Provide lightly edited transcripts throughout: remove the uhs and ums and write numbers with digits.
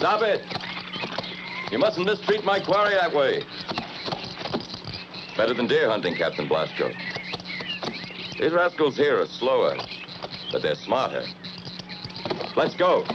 Stop it! You mustn't mistreat my quarry that way. Better than deer hunting, Captain Blasco. These rascals here are slower, but they're smarter. Let's go.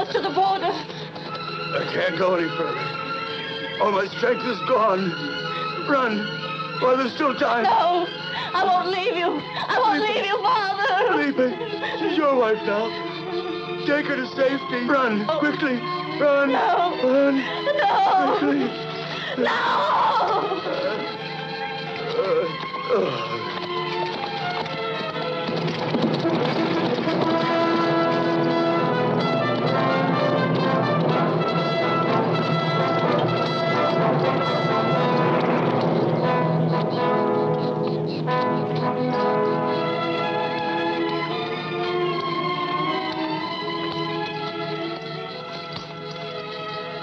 To the border. I can't go any further. All my strength is gone. Run while there's still time. No, I won't leave you. I won't leave you, Father. Felipe, she's your wife now. Take her to safety. Run, quickly. Run. No. Run. No. Quickly. No.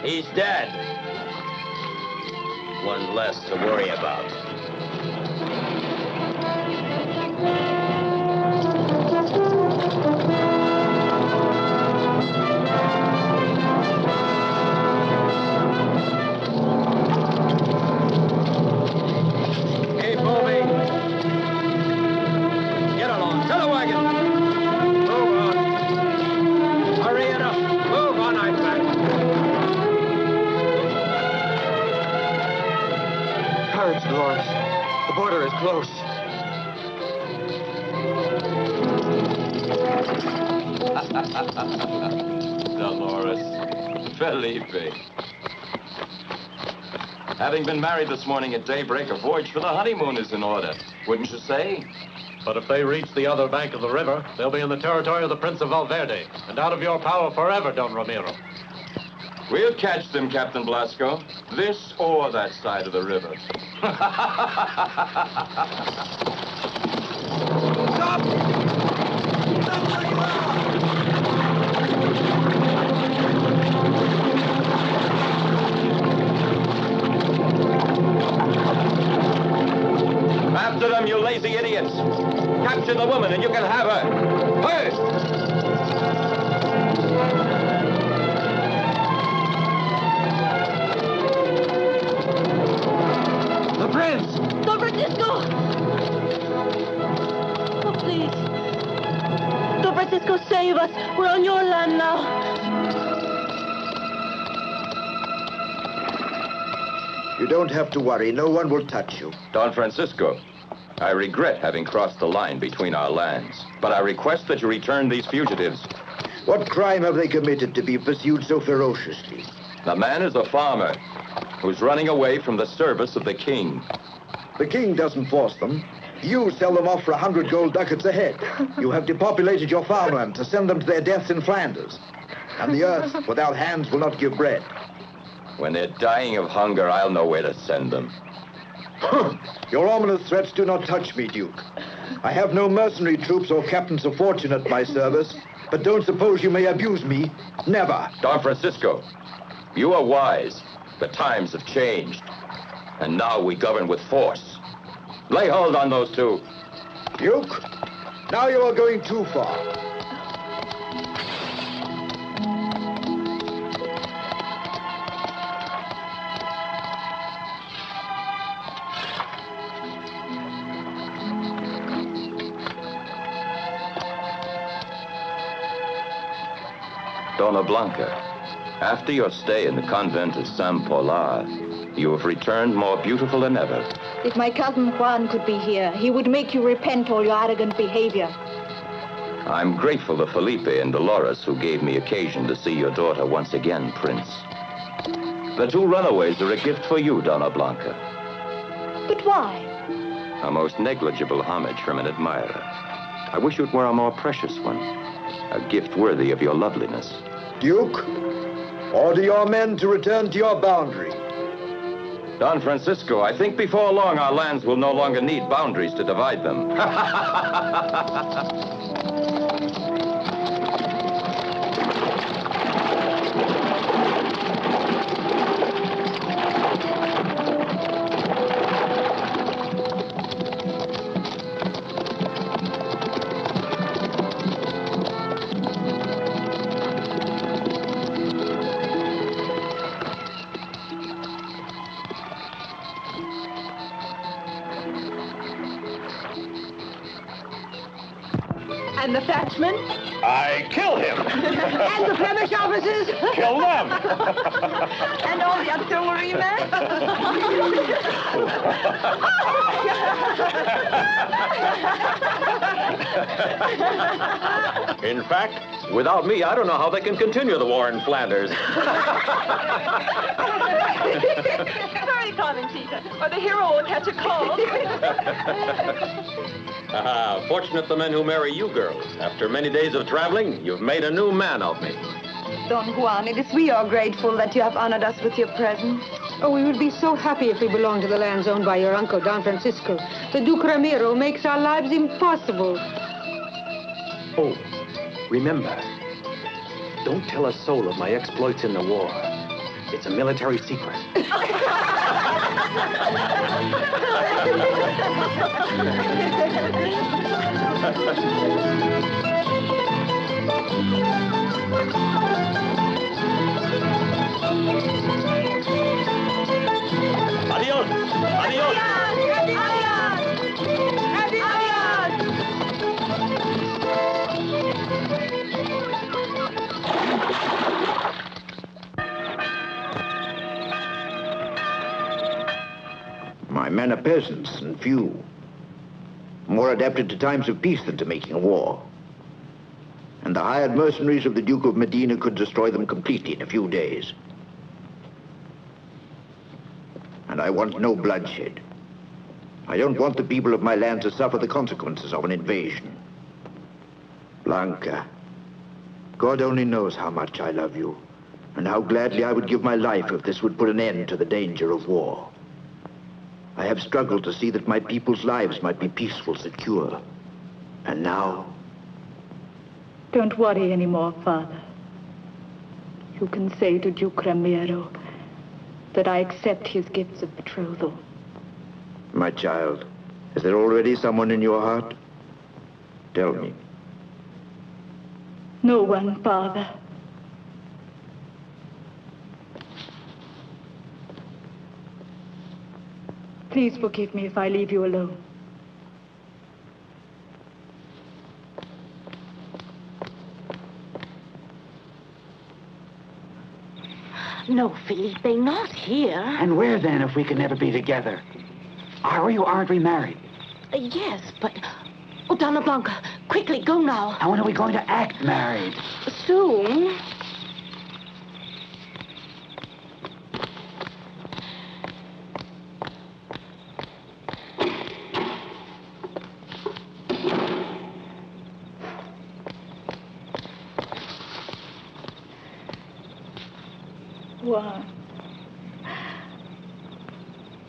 He's dead. One less to worry about. Keep moving. Get along. To the wagon. Move on. Hurry it up. Move on, I say. Courage, Dolores. The border is close. Dolores. Felipe. Having been married this morning at daybreak, a voyage for the honeymoon is in order, wouldn't you say? But if they reach the other bank of the river, they'll be in the territory of the Prince of Valverde, and out of your power forever, Don Ramiro. We'll catch them, Captain Blasco. This or that side of the river. Stop! Stop where you are! them, you lazy idiots! Capture the woman and you can have her! First! The prince! Don Francisco! Oh, please. Don Francisco, save us. We're on your land now. You don't have to worry. No one will touch you. Don Francisco, I regret having crossed the line between our lands, but I request that you return these fugitives. What crime have they committed to be pursued so ferociously? The man is a farmer who's running away from the service of the king. The king doesn't force them. You sell them off for 100 gold ducats a head. You have depopulated your farmland to send them to their deaths in Flanders. And the earth without hands will not give bread. When they're dying of hunger, I'll know where to send them. Your ominous threats do not touch me, Duke. I have no mercenary troops or captains of fortune at my service, but don't suppose you may abuse me. Never. Don Francisco, you are wise. The times have changed. And now we govern with force. Lay hold on those two. Duke, now you are going too far. Dona Blanca, after your stay in the convent of San Polar, you have returned more beautiful than ever. If my cousin Juan could be here, he would make you repent all your arrogant behavior. I'm grateful to Felipe and Dolores who gave me occasion to see your daughter once again, Prince. The two runaways are a gift for you, Dona Blanca. But why? A most negligible homage from an admirer. I wish it were a more precious one. A gift worthy of your loveliness. Duke, order your men to return to your boundary. Don Francisco, I think before long our lands will no longer need boundaries to divide them. And the thatchman? I kill him. And the Flemish officers? Kill them. And all the artillery men? In fact, without me, I don't know how they can continue the war in Flanders. Very common, Tita. Or the hero will catch a cold. Fortunate the men who marry you girls. After many days of traveling, you've made a new man of me. Don Juan, it is we are grateful that you have honored us with your presence. Oh, we would be so happy if we belonged to the lands owned by your uncle, Don Francisco. The Duke Ramiro makes our lives impossible. Oh, remember, don't tell a soul of my exploits in the war. It's a military secret. Adios! Adios! My men are peasants and few, more adapted to times of peace than to making war. And the hired mercenaries of the Duke of Medina could destroy them completely in a few days. And I want no bloodshed. I don't want the people of my land to suffer the consequences of an invasion. Blanca, God only knows how much I love you, and how gladly I would give my life if this would put an end to the danger of war. I have struggled to see that my people's lives might be peaceful, secure. And now... Don't worry anymore, Father. You can say to Duke Ramiro that I accept his gifts of betrothal. My child, Is there already someone in your heart? Tell me. No one, Father. Please forgive me if I leave you alone. No, Felipe, not here. And where then, if we can never be together? Are we or aren't we married? Yes, but... Oh, Donna Blanca, quickly, go now. And when are we going to act married? Soon.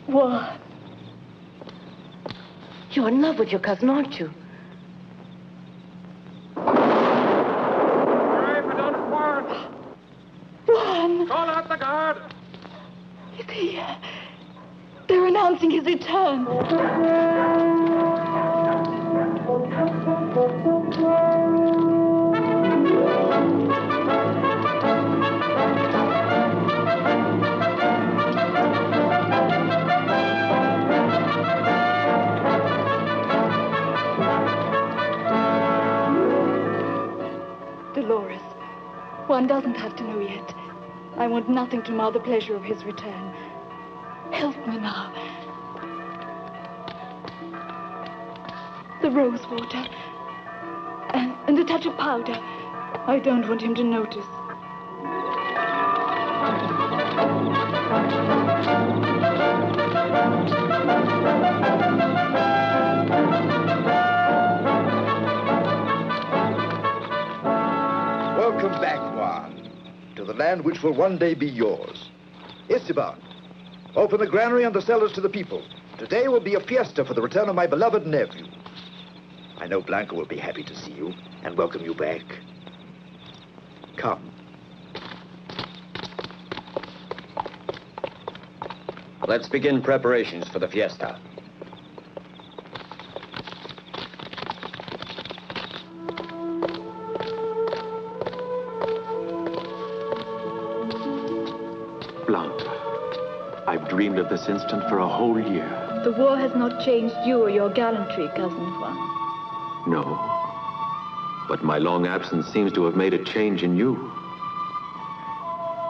What? You're in love with your cousin, aren't you? Hooray for Don Juan! Juan! Call out the guard! Is he... They're announcing his return. Dolores, one doesn't have to know yet. I want nothing to mar the pleasure of his return. Help me now. The rose water. And a touch of powder. I don't want him to notice. Welcome back, Juan, to the land which will one day be yours. Esteban, open the granary and the cellars to the people. Today will be a fiesta for the return of my beloved nephew. I know Blanca will be happy to see you and welcome you back. Come. Let's begin preparations for the fiesta. Blanca, I've dreamed of this instant for a whole year. The war has not changed you or your gallantry, Cousin Juan. No, but my long absence seems to have made a change in you.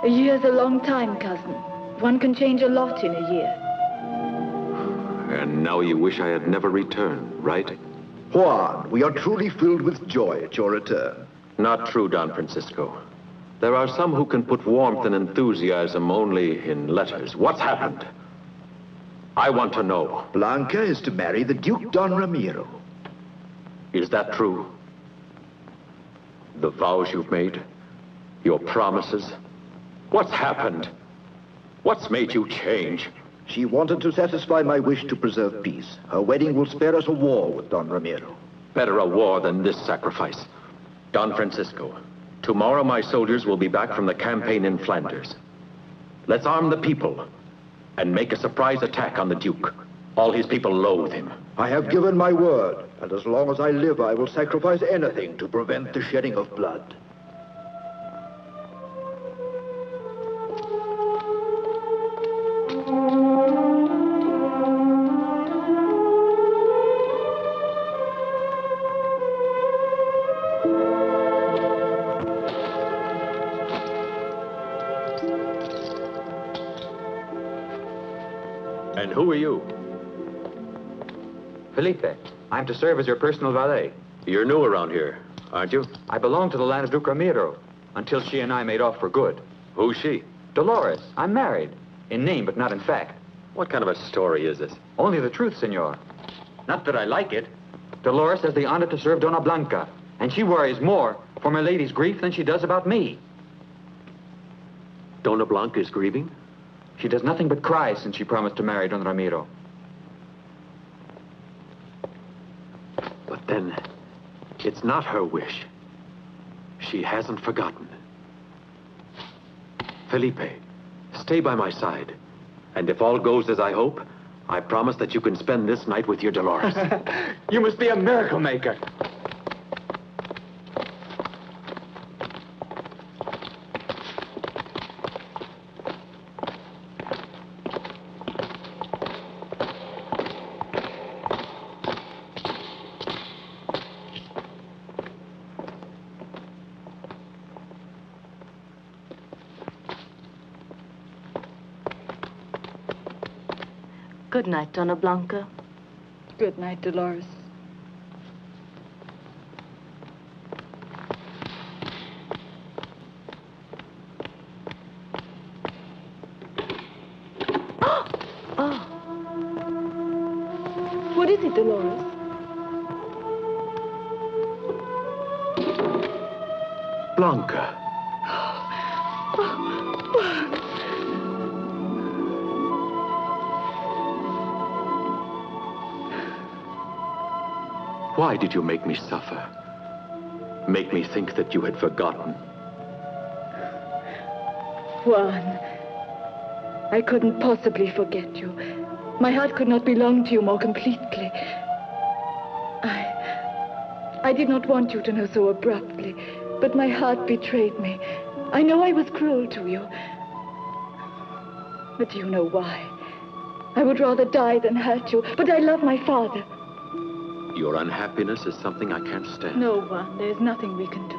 A year's a long time, cousin. One can change a lot in a year. And now you wish I had never returned, right? Juan, we are truly filled with joy at your return. Not true, Don Francisco. There are some who can put warmth and enthusiasm only in letters. What's happened? I want to know. Blanca is to marry the Duke Don Ramiro. Is that true? The vows you've made? Your promises? What's happened? What's made you change? She wanted to satisfy my wish to preserve peace. Her wedding will spare us a war with Don Ramiro. Better a war than this sacrifice. Don Francisco, tomorrow my soldiers will be back from the campaign in Flanders. Let's arm the people and make a surprise attack on the Duke. All his people loathe him. I have given my word, and as long as I live, I will sacrifice anything to prevent the shedding of blood. And who are you? Felipe, I'm to serve as your personal valet. You're new around here, aren't you? I belong to the land of Duke Ramiro, until she and I made off for good. Who's she? Dolores. I'm married. In name, but not in fact. What kind of a story is this? Only the truth, senor. Not that I like it. Dolores has the honor to serve Donna Blanca, and she worries more for my lady's grief than she does about me. Donna Blanca is grieving? She does nothing but cry since she promised to marry Don Ramiro. But then, it's not her wish. She hasn't forgotten. Felipe, stay by my side. And if all goes as I hope, I promise that you can spend this night with your Dolores. You must be a miracle maker. Good night, Donna Blanca. Good night, Dolores. Oh. What is it, Dolores? Blanca. Why did you make me suffer? Make me think that you had forgotten? Juan, I couldn't possibly forget you. My heart could not belong to you more completely. I did not want you to know so abruptly, but my heart betrayed me. I know I was cruel to you. But do you know why? I would rather die than hurt you, but I love my father. Your unhappiness is something I can't stand. No, Juan, there's nothing we can do.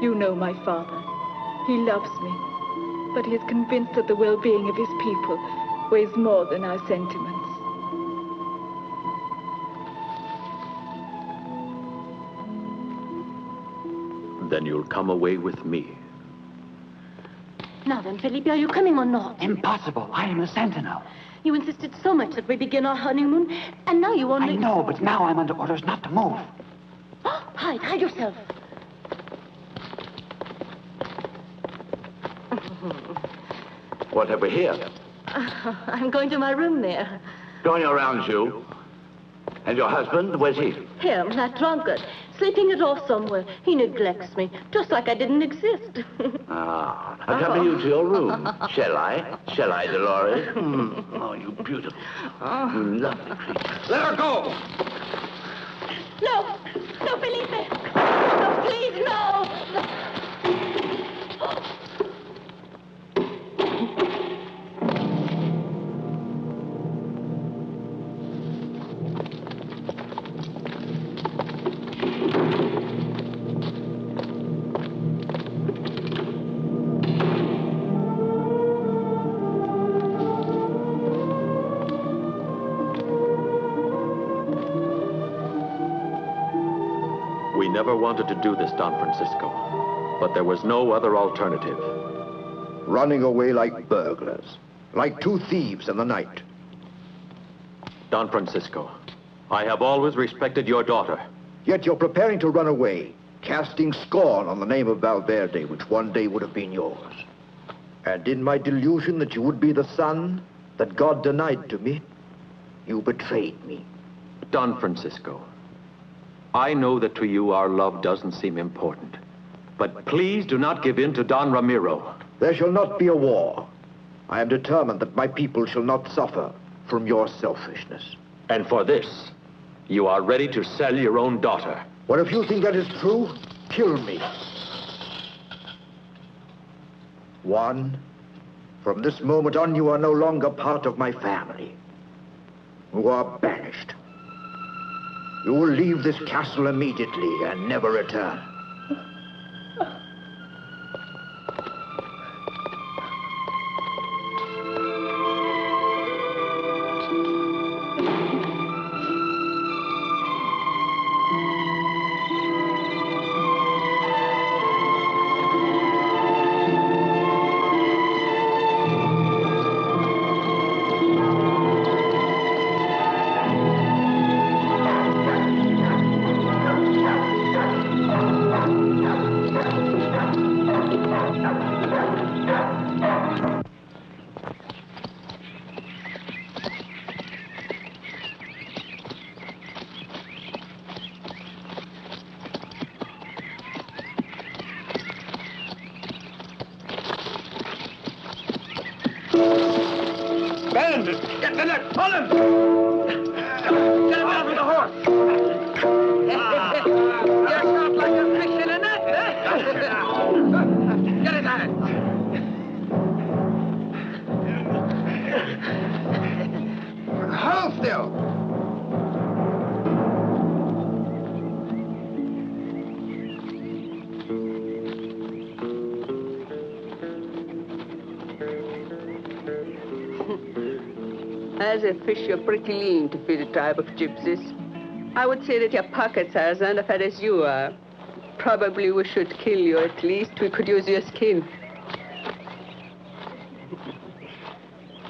You know my father. He loves me, but he is convinced that the well-being of his people weighs more than our sentiments. Then you'll come away with me. Now then, Felipe, are you coming or not? Impossible. I am a sentinel. You insisted so much that we begin our honeymoon, and now you only... I know, but now I'm under orders not to move. Hide yourself. What have we here? I'm going to my room there. Going around you. And your husband, where's he? Him, that drunkard, sleeping it off somewhere. He neglects me, just like I didn't exist. Accompany you to your room. Shall I? Shall I, Dolores? Oh, you beautiful, lovely creature. Let her go! No! No, Felipe! No, please, no! We never wanted to do this, Don Francisco, but there was no other alternative. Running away like burglars, like two thieves in the night. Don Francisco, I have always respected your daughter. Yet you're preparing to run away, casting scorn on the name of Valverde, which one day would have been yours. And in my delusion that you would be the son that God denied to me, you betrayed me. Don Francisco, I know that to you our love doesn't seem important. But please do not give in to Don Ramiro. There shall not be a war. I am determined that my people shall not suffer from your selfishness. And for this, you are ready to sell your own daughter. Well, if you think that is true, kill me. Juan, from this moment on, you are no longer part of my family. You are banished. You will leave this castle immediately and never return. Get the net! Pull him! Get him down from the horse! You're shot like a fish in a net, eh? Get his hand! Hold still! As a fish, you're pretty lean to feed a tribe of gypsies. I would say that your pockets are as underfed as you are. Probably we should kill you. At least we could use your skin.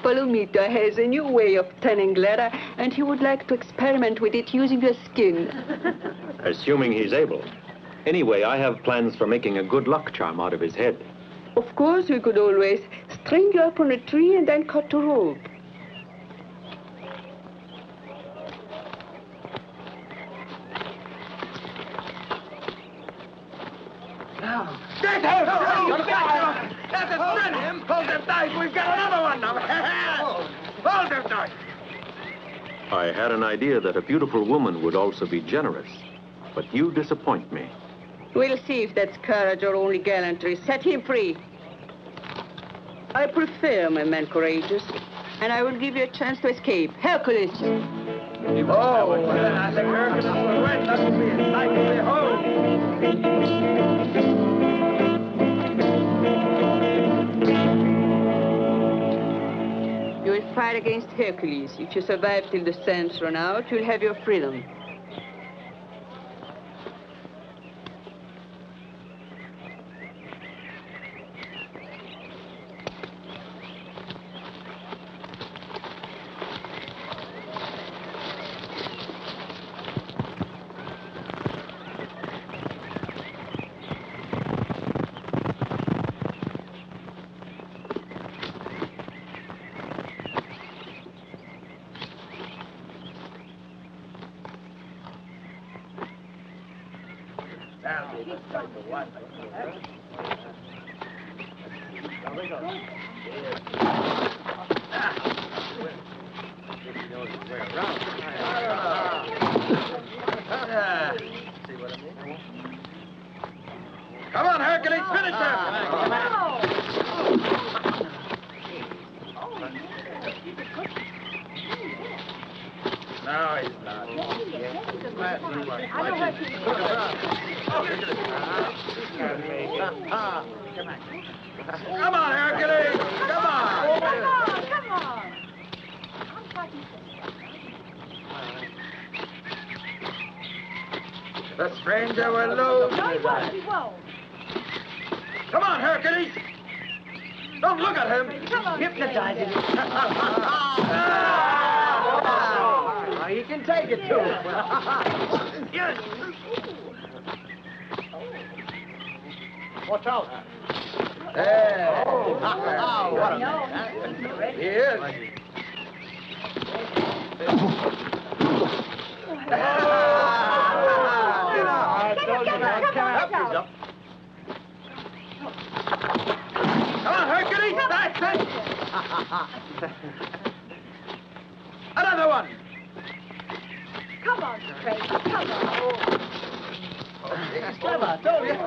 Palomito has a new way of turning leather, and he would like to experiment with it using your skin. Assuming he's able. Anyway, I have plans for making a good luck charm out of his head. Of course, we could always string you up on a tree and then cut the rope. Get him! That's a friend him! Hold him tight! We've got another one now! Hold him tight! I had an idea that a beautiful woman would also be generous, but you disappoint me. We'll see if that's courage or only gallantry. Set him free. I prefer my men courageous, and I will give you a chance to escape. Hercules! Oh, I think Hercules will win. That will be enticingly home. You will fight against Hercules. If you survive till the sands run out, you'll have your freedom. Come on, Hercules, finish him! No, he's not. Come on, Hercules! Come on! Come on! The stranger will lose. No, he won't. Come on, Hercules! Don't look at him! Come on, hypnotize him! He can take it, too. Yes! Watch out. There. Oh, what a man. He is. Come on, Hercules! That's it! Another one! Come on, Craig. Come on. He's clever, don't you? He's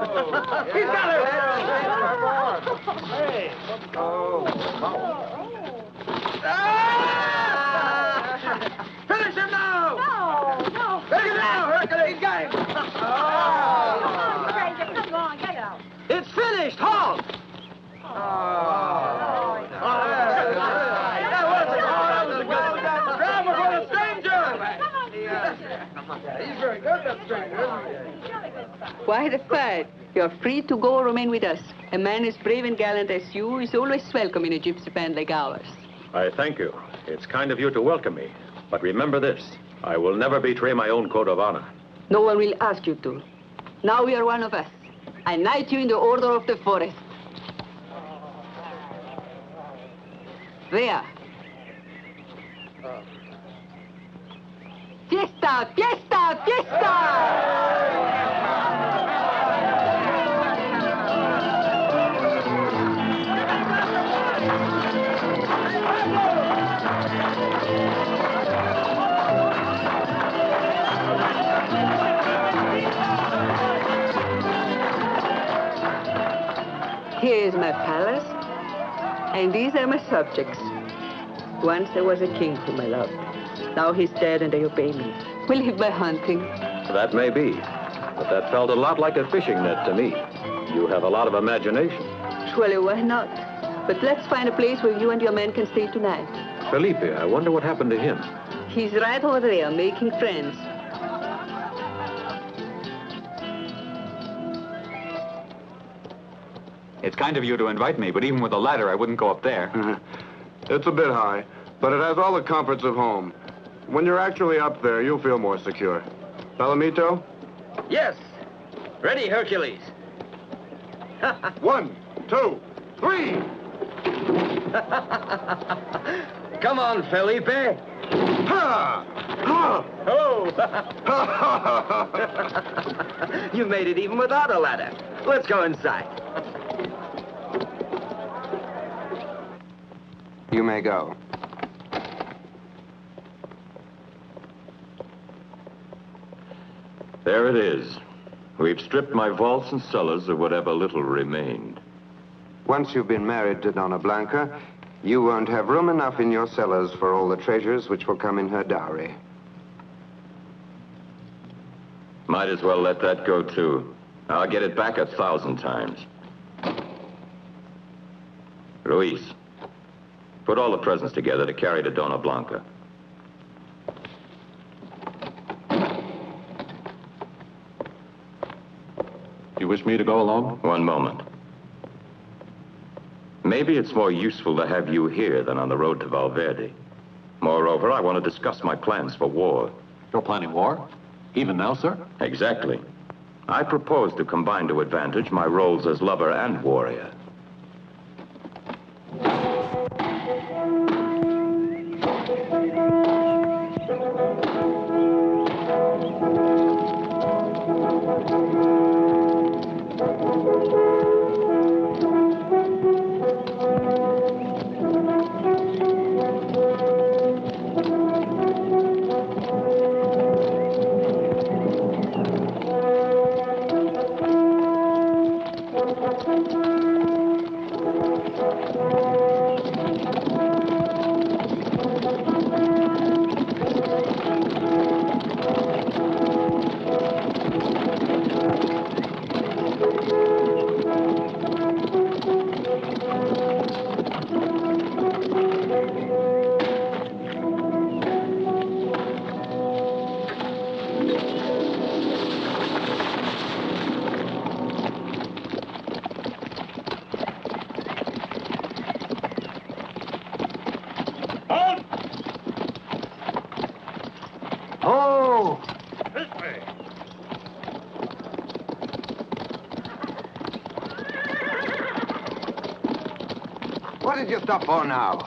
got it! Hey! Finish him now! No. Finish him now, Hercules! He's got him! Come on, Craig. Come on, get out. It's finished! Halt! He's very good, that stranger. Why the fight? You're free to go or remain with us. A man as brave and gallant as you is always welcome in a gypsy band like ours. I thank you. It's kind of you to welcome me. But remember this, I will never betray my own code of honor. No one will ask you to. Now we are one of us. I knight you in the order of the forest. There. Fiesta! Fiesta! Fiesta! And these are my subjects. Once there was a king whom I loved. Now he's dead and they obey me. We live by hunting. That may be, but that felt a lot like a fishing net to me. You have a lot of imagination. Surely, why not? But let's find a place where you and your men can stay tonight. Felipe, I wonder what happened to him. He's right over there, making friends. It's kind of you to invite me, but even with a ladder, I wouldn't go up there. It's a bit high, but it has all the comforts of home. When you're actually up there, you'll feel more secure. Palomito? Yes. Ready, Hercules. 1, 2, 3. Come on, Felipe. Ha! Ha! Oh! You made it even without a ladder. Let's go inside. You may go. There it is. We've stripped my vaults and cellars of whatever little remained. Once you've been married to Donna Blanca, you won't have room enough in your cellars for all the treasures which will come in her dowry. Might as well let that go, too. I'll get it back 1,000 times. Luis, put all the presents together to carry to Donna Blanca. You wish me to go along? One moment. Maybe it's more useful to have you here than on the road to Valverde. Moreover, I want to discuss my plans for war. You're planning war? Even now, sir? Exactly. I propose to combine to advantage my roles as lover and warrior. What did you stop for now?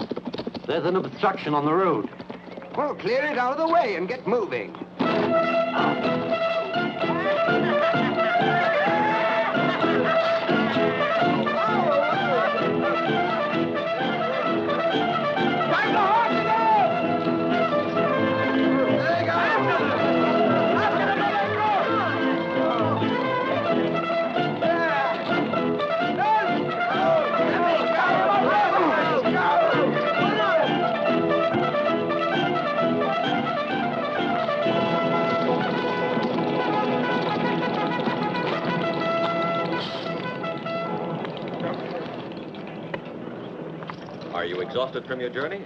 There's an obstruction on the road. Well, clear it out of the way and get moving. Are you exhausted from your journey?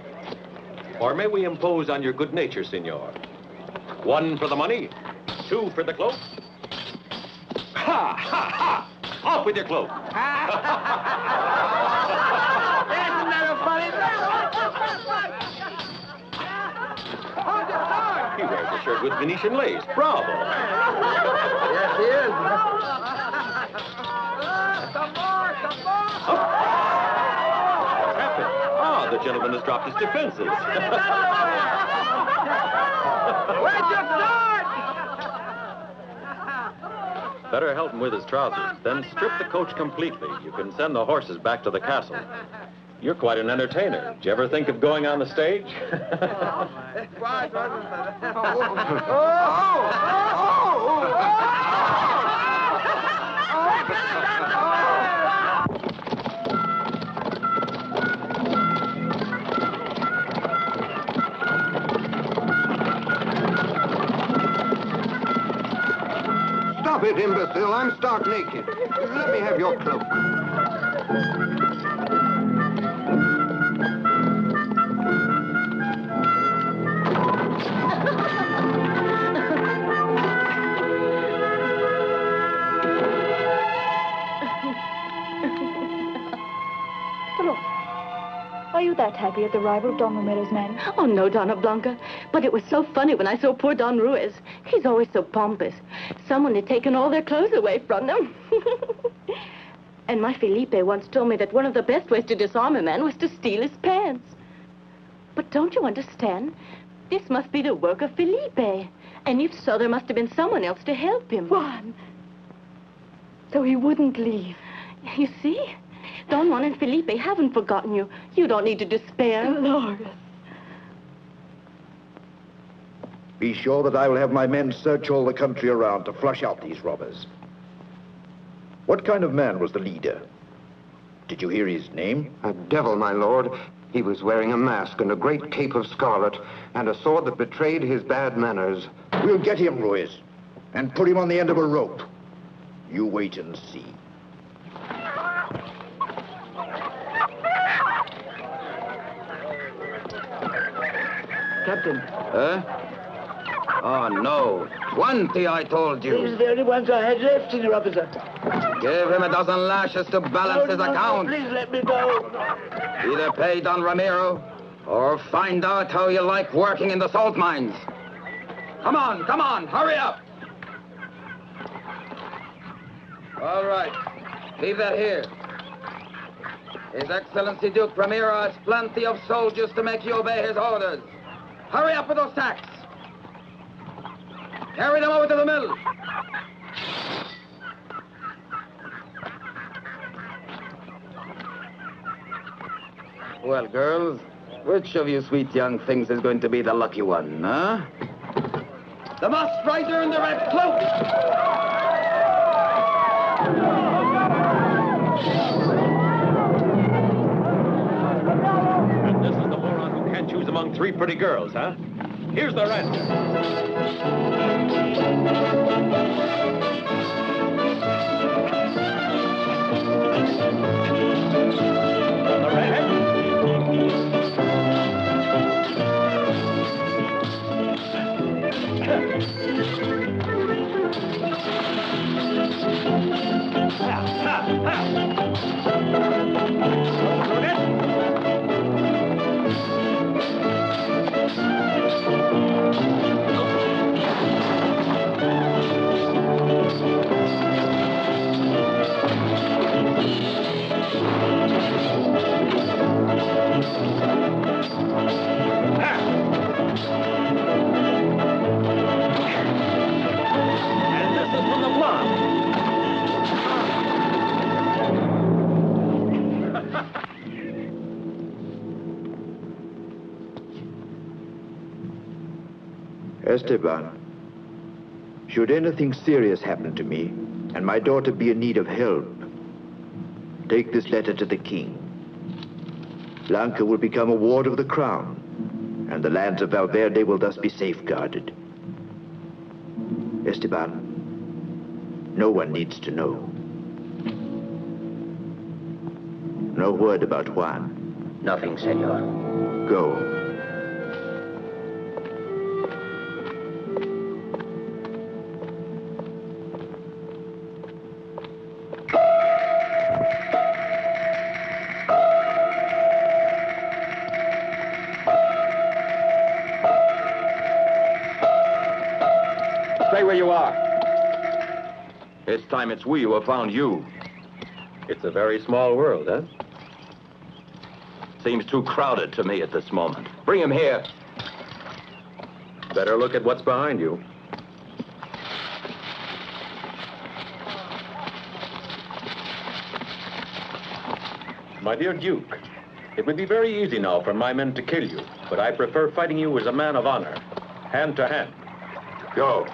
Or may we impose on your good nature, senor? 1 for the money, 2 for the cloak. Ha, ha, ha! Off with your cloak. Isn't that a funny He wears a shirt with Venetian lace. Bravo. Yes, he is. Some more, some more. The gentleman has dropped his defenses. Where'd you start? Better help him with his trousers, then strip the coach completely. You can send the horses back to the castle. You're quite an entertainer. Did you ever think of going on the stage? it, imbecile. I'm stark naked. Let me have your cloak. Are you that happy at the arrival of Don Romero's men? Oh, no, Donna Blanca. But it was so funny when I saw poor Don Ruiz. He's always so pompous. Someone had taken all their clothes away from them. And my Felipe once told me that one of the best ways to disarm a man was to steal his pants. But don't you understand? This must be the work of Felipe. And if so, there must have been someone else to help him. Juan. So he wouldn't leave. You see? Don Juan and Felipe haven't forgotten you. You don't need to despair. Dolores. Be sure that I will have my men search all the country around to flush out these robbers. What kind of man was the leader? Did you hear his name? A devil, my lord. He was wearing a mask and a great cape of scarlet and a sword that betrayed his bad manners. We'll get him, Ruiz, and put him on the end of a rope. You wait and see. Captain. Huh? Oh, no. 20, I told you. These are the only ones I had left, Senior Officer. Give him a dozen lashes to balance his account. Please let me go. Either pay Don Ramiro or find out how you like working in the salt mines. Come on, hurry up. All right, leave that here. His Excellency Duke Ramiro has plenty of soldiers to make you obey his orders. Hurry up with those sacks. Carry them over to the mill. Well, girls, which of you sweet young things is going to be the lucky one, huh? The masked rider in the red cloak! And this is the moron who can't choose among three pretty girls, huh? Here's the rest. Esteban, should anything serious happen to me, and my daughter be in need of help, take this letter to the king. Blanca will become a ward of the crown, and the lands of Valverde will thus be safeguarded. Esteban, no one needs to know. No word about Juan. Nothing, senor. Go. Stay where you are. This time it's we who have found you. It's a very small world, huh? Seems too crowded to me at this moment. Bring him here. Better look at what's behind you. My dear Duke, it would be very easy now for my men to kill you, but I prefer fighting you as a man of honor, hand to hand. Go.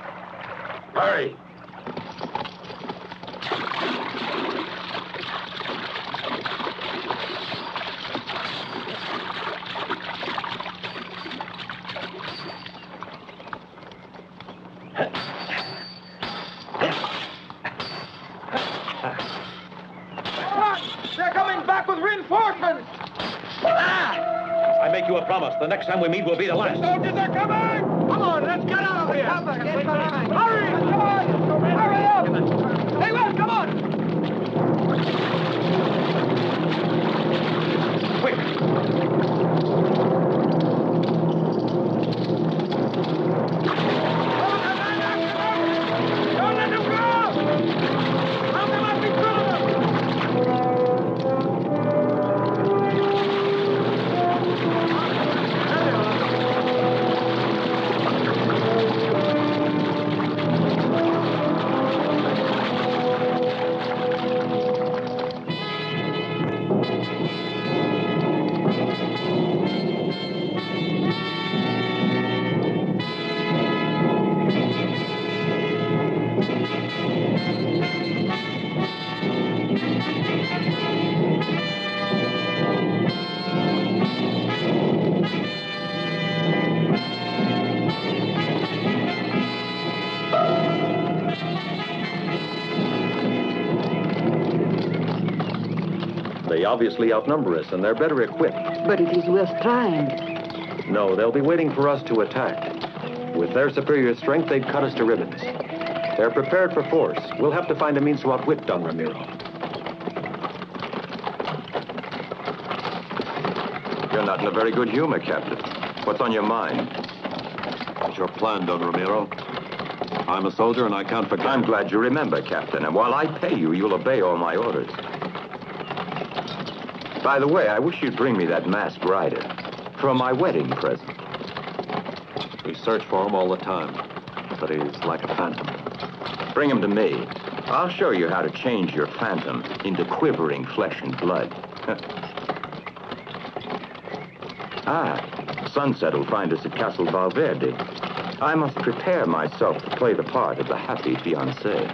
Hurry. promise. The next time we meet will be the last. Soldiers are coming! Come on, let's get out of here! Hurry! Come on! Hurry up! Hey, Will, come on! Quick! Don't let them go! How can I be They obviously outnumber us, and they're better equipped. But it is worth trying. No, they'll be waiting for us to attack. With their superior strength, they'd cut us to ribbons. They're prepared for force. We'll have to find a means to outwit Don Ramiro. You're not in a very good humor, Captain. What's on your mind? What's your plan, Don Ramiro? I'm a soldier, and I can't forget. I'm glad you remember, Captain. And while I pay you, you'll obey all my orders. By the way, I wish you'd bring me that masked rider for my wedding present. We search for him all the time, but he's like a phantom. Bring him to me. I'll show you how to change your phantom into quivering flesh and blood. Sunset will find us at Castle Valverde. I must prepare myself to play the part of the happy fiancé.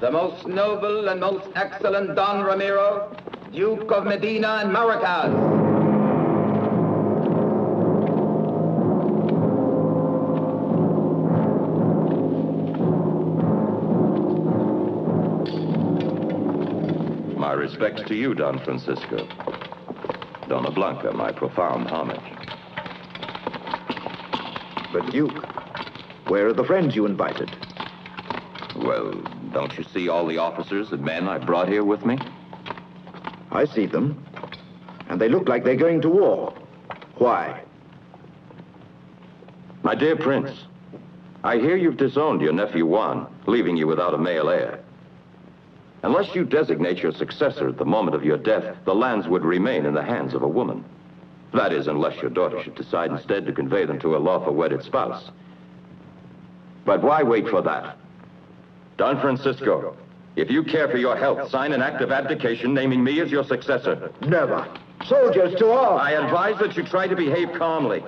The most noble and most excellent Don Ramiro, Duke of Medina and Maracas. My respects to you, Don Francisco. Dona Blanca, my profound homage. But, Duke, where are the friends you invited? Well, don't you see all the officers and men I brought here with me? I see them. And they look like they're going to war. Why? My dear Prince, I hear you've disowned your nephew Juan, leaving you without a male heir. Unless you designate your successor at the moment of your death, the lands would remain in the hands of a woman. That is, unless your daughter should decide instead to convey them to a lawful wedded spouse. But why wait for that? Don Francisco, if you care for your health, sign an act of abdication naming me as your successor. Never. Soldiers to arms! I advise that you try to behave calmly.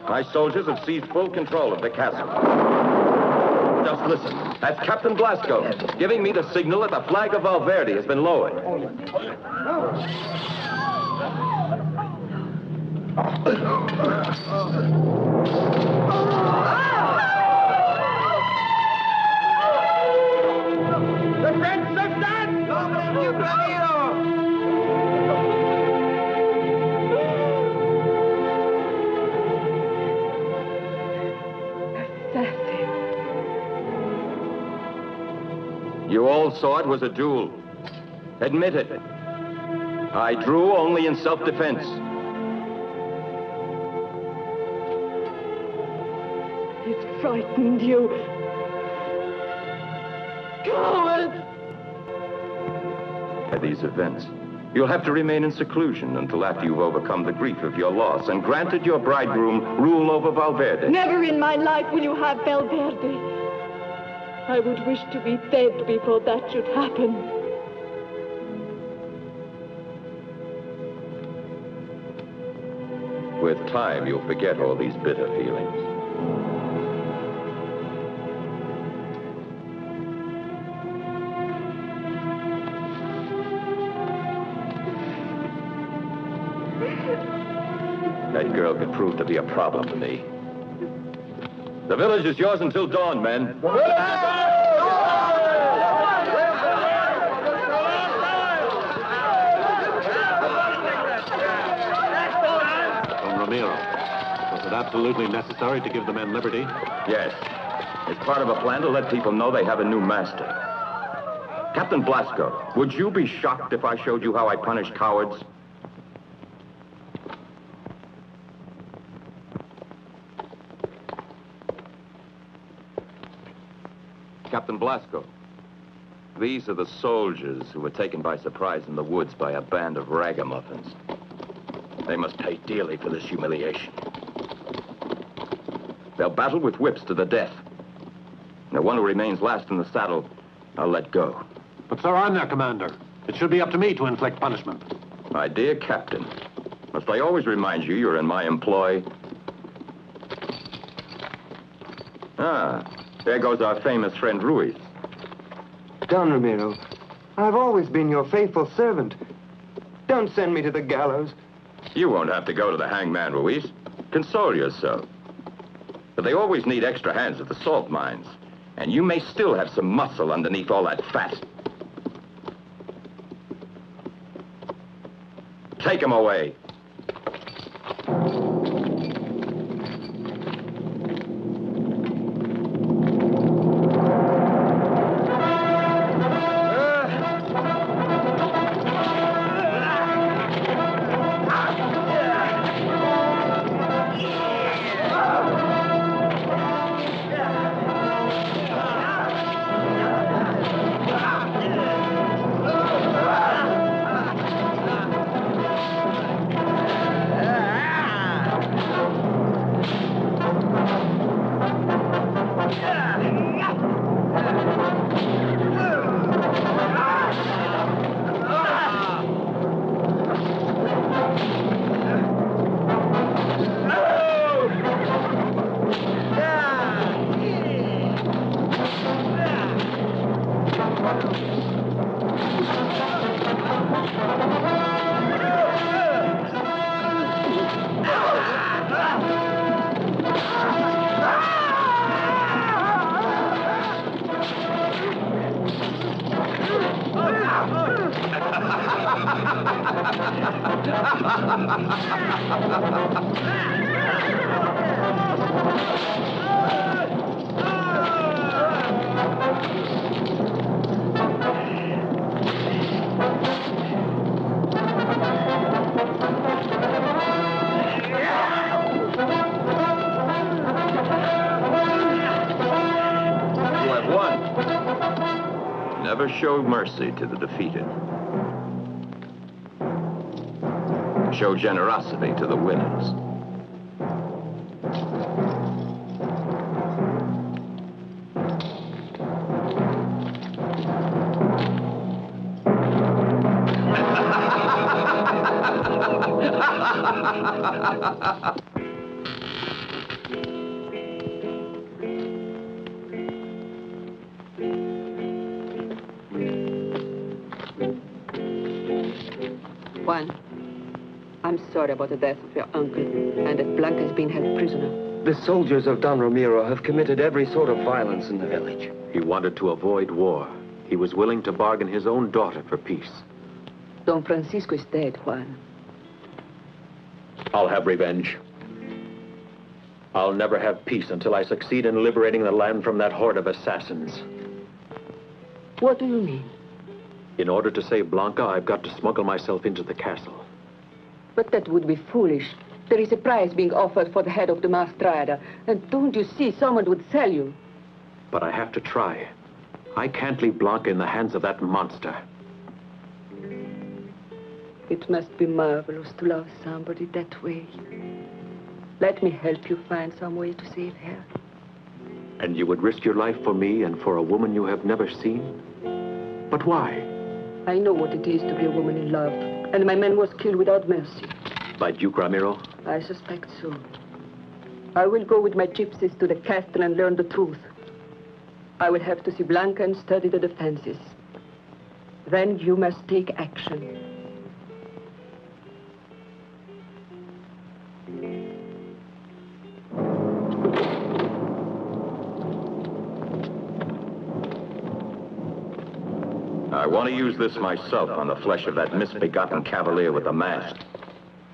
My soldiers have seized full control of the castle. Just listen. That's Captain Blasco, giving me the signal that the flag of Valverde has been lowered. The French have done! Duke Ramiro! You all saw it was a duel. Admit it. I drew only in self-defense. It frightened you. Coward! By these events, you'll have to remain in seclusion until after you've overcome the grief of your loss and granted your bridegroom rule over Valverde. Never in my life will you have Valverde. I would wish to be dead before that should happen. With time, you'll forget all these bitter feelings. That girl could prove to be a problem to me. The village is yours until dawn, men. Don Ramiro, was it absolutely necessary to give the men liberty? Yes. It's part of a plan to let people know they have a new master. Captain Blasco, would you be shocked if I showed you how I punish cowards? Captain Blasco, these are the soldiers who were taken by surprise in the woods by a band of ragamuffins. They must pay dearly for this humiliation. They'll battle with whips to the death. The one who remains last in the saddle, I'll let go. But, sir, I'm their commander. It should be up to me to inflict punishment. My dear Captain, must I always remind you you're in my employ? Ah, there goes our famous friend Ruiz. Don Ramiro, I've always been your faithful servant. Don't send me to the gallows. You won't have to go to the hangman, Ruiz. Console yourself. But they always need extra hands at the salt mines. And you may still have some muscle underneath all that fat. Take him away. Never show mercy to the defeated. Show generosity to the winners. Juan, I'm sorry about the death of your uncle and that Blanca's been held prisoner. The soldiers of Don Ramiro have committed every sort of violence in the village. He wanted to avoid war. He was willing to bargain his own daughter for peace. Don Francisco is dead, Juan. I'll have revenge. I'll never have peace until I succeed in liberating the land from that horde of assassins. What do you mean? In order to save Blanca, I've got to smuggle myself into the castle. But that would be foolish. There is a prize being offered for the head of the Mastrada. And don't you see, someone would sell you. But I have to try. I can't leave Blanca in the hands of that monster. It must be marvelous to love somebody that way. Let me help you find some way to save her. And you would risk your life for me and for a woman you have never seen? But why? I know what it is to be a woman in love. And my man was killed without mercy. By Duke Ramiro? I suspect so. I will go with my gypsies to the castle and learn the truth. I will have to see Blanca and study the defenses. Then you must take action. I want to use this myself on the flesh of that misbegotten cavalier with the mask.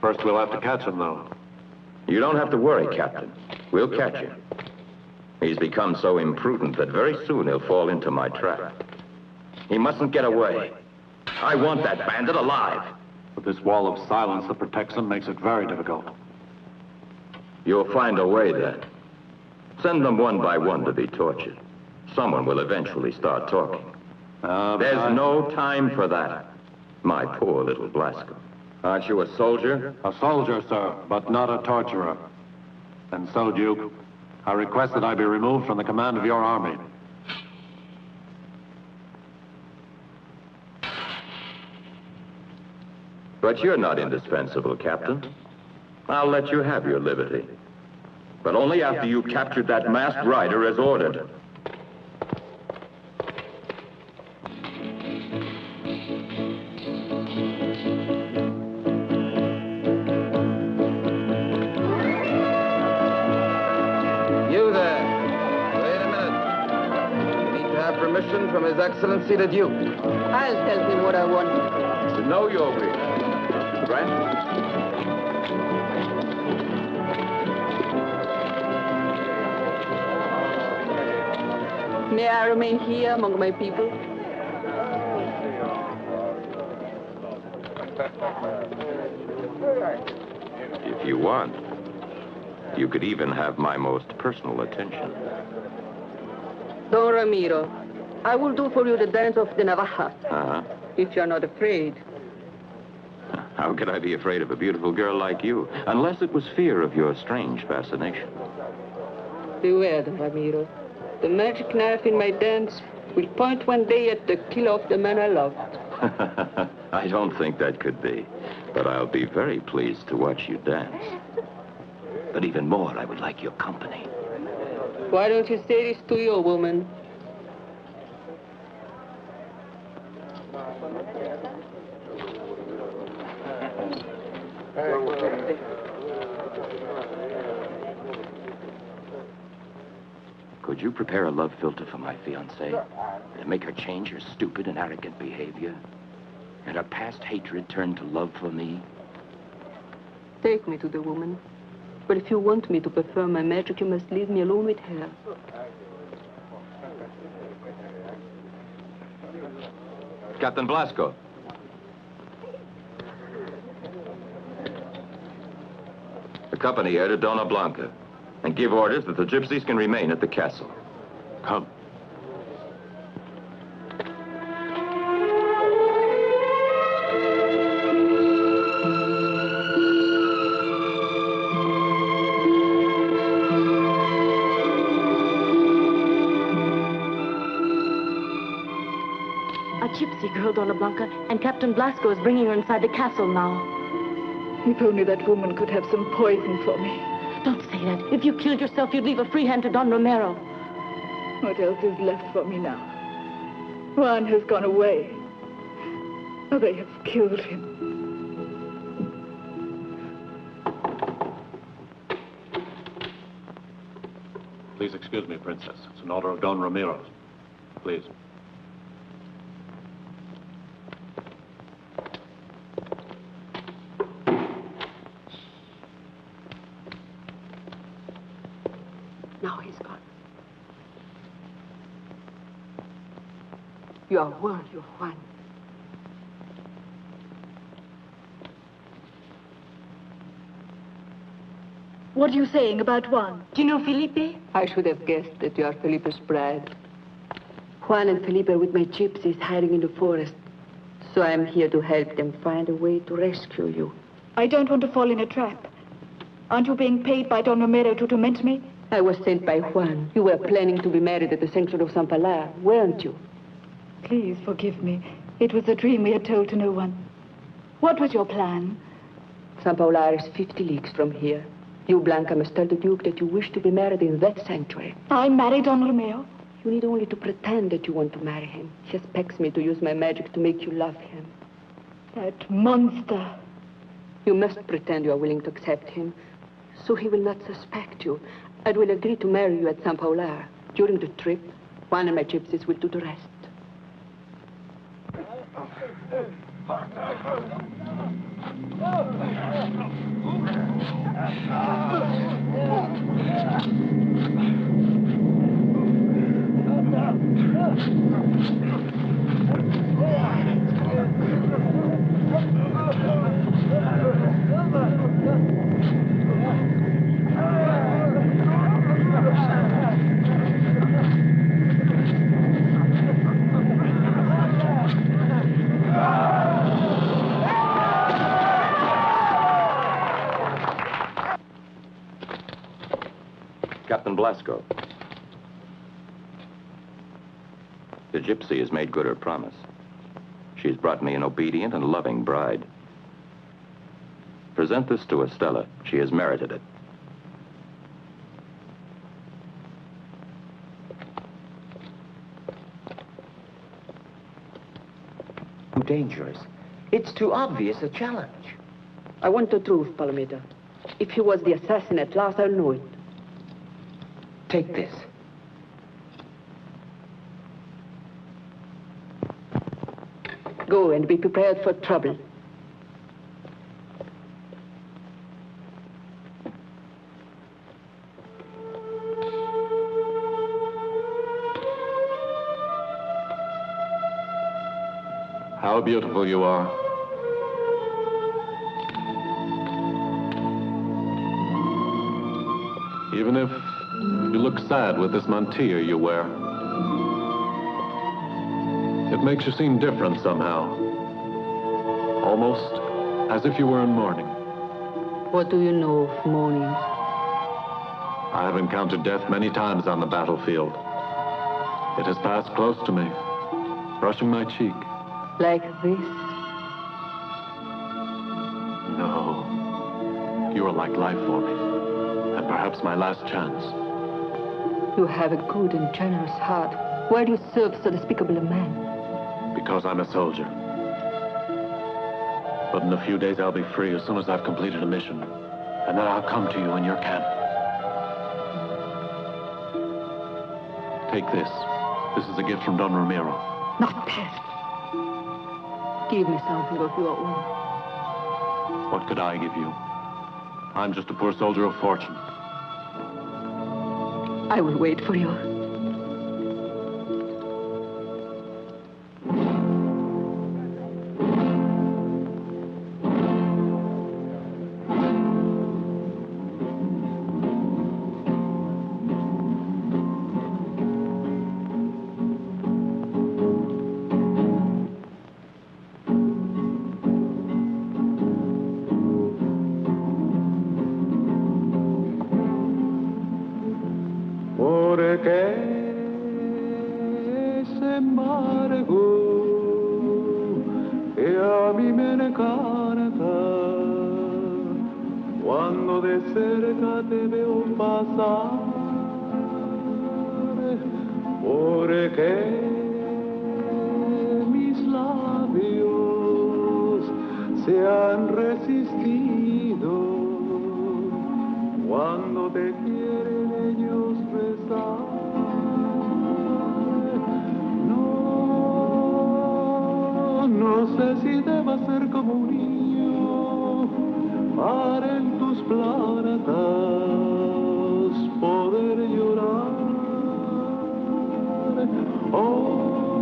First, we'll have to catch him, though. You don't have to worry, Captain. We'll catch him. He's become so imprudent that very soon he'll fall into my trap. He mustn't get away. I want that bandit alive. But this wall of silence that protects him makes it very difficult. You'll find a way, then. Send them one by one to be tortured. Someone will eventually start talking. There's no time for that, my poor little Blasco. Aren't you a soldier? A soldier, sir, but not a torturer. And so, Duke, I request that I be removed from the command of your army. But you're not indispensable, Captain. I'll let you have your liberty. But only after you've captured that masked rider as ordered. You there. Wait a minute. You need to have permission from His Excellency the Duke. I'll tell him what I want. To know your wish. Grant? May I remain here among my people? If you want, you could even have my most personal attention. Don Ramiro, I will do for you the dance of the Navaja. Uh-huh. If you're not afraid. How could I be afraid of a beautiful girl like you? Unless it was fear of your strange fascination. Beware, Don Ramiro. The magic knife in my dance will point one day at the killer of the man I love. I don't think that could be. But I'll be very pleased to watch you dance. But even more, I would like your company. Why don't you say this to your woman? Could you prepare a love filter for my fiancée? To make her change her stupid and arrogant behavior? And her past hatred turn to love for me? Take me to the woman. But if you want me to perform my magic, you must leave me alone with her. Captain Blasco. Accompany her to Dona Blanca and give orders that the gypsies can remain at the castle. Come. A gypsy girl, Dona Blanca, and Captain Blasco is bringing her inside the castle now. If only that woman could have some poison for me. Don't say that. If you killed yourself, you'd leave a free hand to Don Romero. What else is left for me now? Juan has gone away. Oh, they have killed him. Please excuse me, Princess. It's an order of Don Ramiro's. Please. Now he's gone. Your word, your Juan. What are you saying about Juan? Do you know Felipe? I should have guessed that you are Felipe's bride. Juan and Felipe are with my gypsies hiding in the forest. So I'm here to help them find a way to rescue you. I don't want to fall in a trap. Aren't you being paid by Don Romero to torment me? I was sent by Juan. You were planning to be married at the sanctuary of San Pilar, weren't you? Please forgive me. It was a dream we had told to no one. What was your plan? San Pilar is 50 leagues from here. You, Blanca, must tell the Duke that you wish to be married in that sanctuary. I married Don Romero? You need only to pretend that you want to marry him. He expects me to use my magic to make you love him. That monster. You must pretend you are willing to accept him, so he will not suspect you. I will agree to marry you at San Pilar. During the trip, Juan and my gypsies will do the rest. Captain Blasco. The gypsy has made good her promise. She's brought me an obedient and loving bride. Present this to Estella. She has merited it. Too dangerous. It's too obvious a challenge. I want the truth, Palomita. If he was the assassin at last, I'll know it. Take this. Go and be prepared for trouble. How beautiful you are. Even if you look sad with this mantilla you wear, it makes you seem different somehow. Almost as if you were in mourning. What do you know of mourning? I have encountered death many times on the battlefield. It has passed close to me, brushing my cheek. Like this? No. You are like life for me, and perhaps my last chance. You have a good and generous heart. Why do you serve so despicable a man? Because I'm a soldier. But in a few days I'll be free as soon as I've completed a mission. And then I'll come to you in your camp. Take this. This is a gift from Don Ramiro. Not that. Give me something of your own. What could I give you? I'm just a poor soldier of fortune. I will wait for you.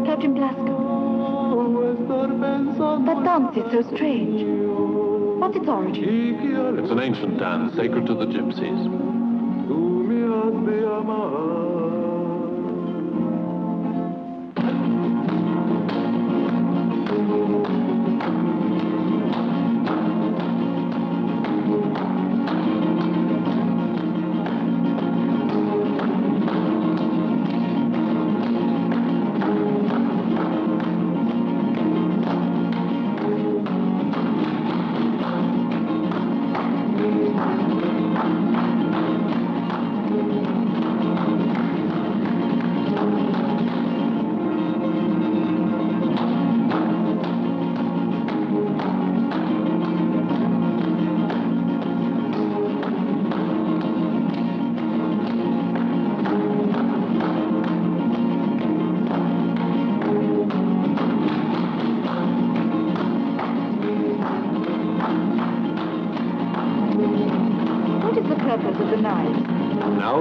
Captain Blasco. That dance is so strange. What's its origin? It's an ancient dance, sacred to the gypsies.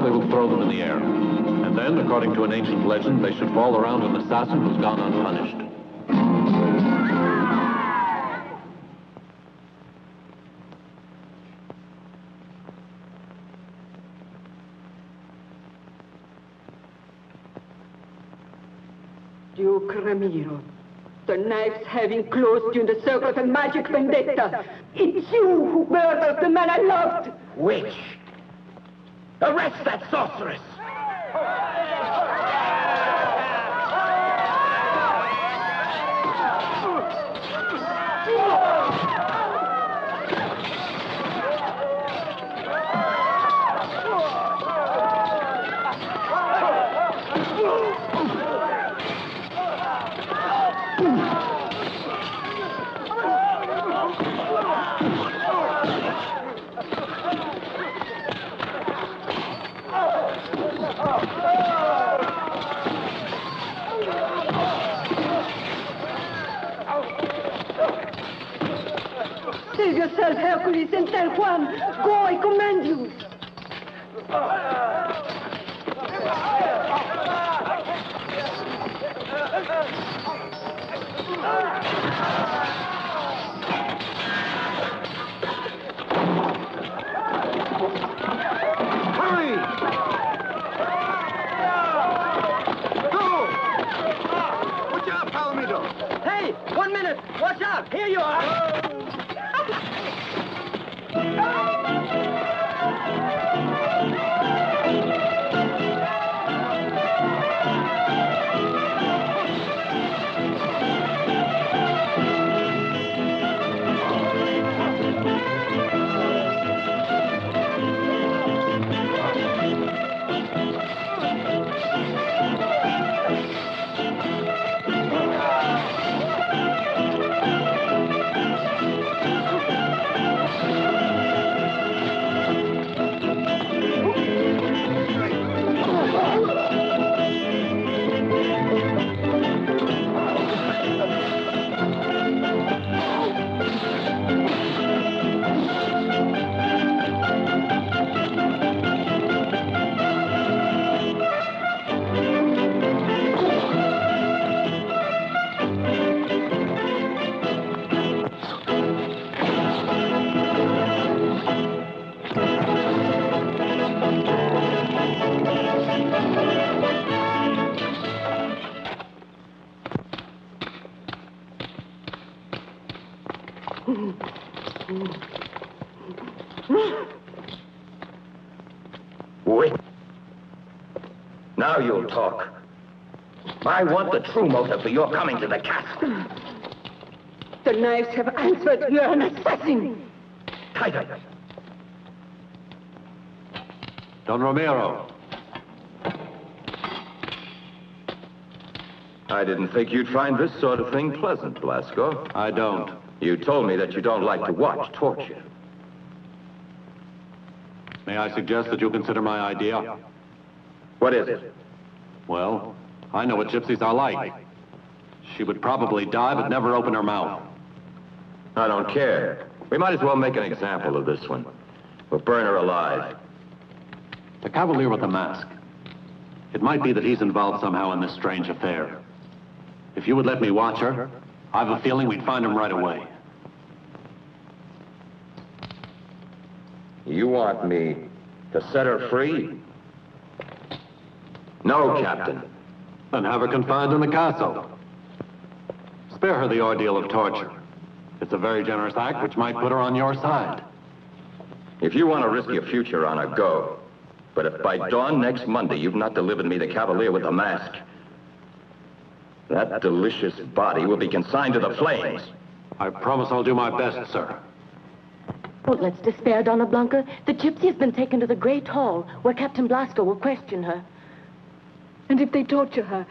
they will throw them in the air. And then, according to an ancient legend, they should fall around an assassin who's gone unpunished. Duke Ramiro, the knives have enclosed you in the circle of a magic vendetta. It's you who murdered the man I loved. Witch! Arrest that sorceress! Save yourself, Hercules, and tell Juan. Go, I command you. Hurry! Go! Watch out, Palomito! Hey, 1 minute. Watch out. Here you are. Wait. Now you'll talk. I want the true motive for your coming to the castle. The knives have answered. You're an assassin. Tighter. Don Ramiro. I didn't think you'd find this sort of thing pleasant, Blasco. I don't. You told me that you don't like to watch torture. May I suggest that you consider my idea? What is it? Well, I know what gypsies are like. She would probably die, but never open her mouth. I don't care. We might as well make an example of this one. We'll burn her alive. The cavalier with the mask. It might be that he's involved somehow in this strange affair. If you would let me watch her, I have a feeling we'd find him right away. You want me to set her free? No, Captain. Then have her confined in the castle. Spare her the ordeal of torture. It's a very generous act which might put her on your side. If you want to risk your future on her, go. But if by dawn next Monday you've not delivered me the cavalier with the mask, that delicious body will be consigned to the flames. I promise I'll do my best, sir. Oh, let's despair, Donna Blanca. The gypsy has been taken to the Great Hall, where Captain Blasco will question her. And if they torture her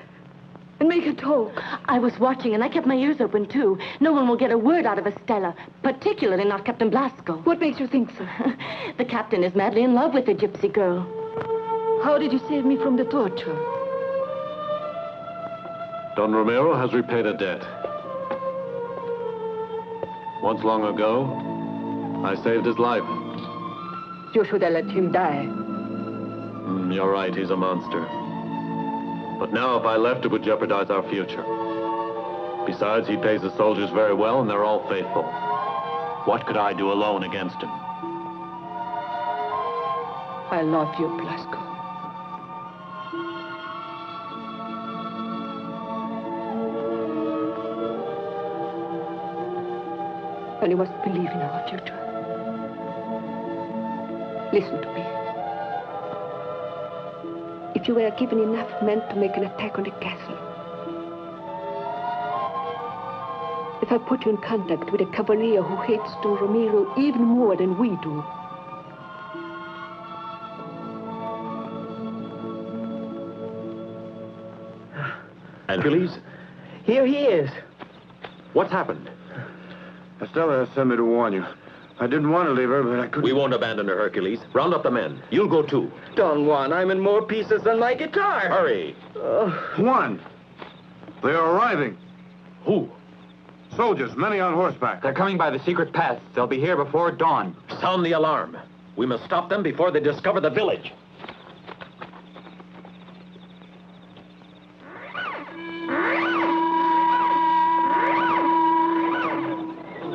and make her talk? I was watching, and I kept my ears open, too. No one will get a word out of Estella, particularly not Captain Blasco. What makes you think so? The captain is madly in love with the gypsy girl. How did you save me from the torture? Don Ramiro has repaid a debt. Once long ago, I saved his life. You should have let him die. You're right, he's a monster. But now if I left, it would jeopardize our future. Besides, he pays his soldiers very well, and they're all faithful. What could I do alone against him? I love you, Blasco. And you must believe in our future. Listen to me. If you were given enough men to make an attack on the castle, if I put you in contact with a cavalier who hates Don Ramiro even more than we do, Hercules? Here he is. What's happened? Estella sent me to warn you. I didn't want to leave her, but I couldn't. We won't abandon her, Hercules. Round up the men. You'll go too. Don Juan, I'm in more pieces than my guitar. Hurry. Juan! They are arriving. Who? Soldiers, many on horseback. They're coming by the secret paths. They'll be here before dawn. Sound the alarm. We must stop them before they discover the village.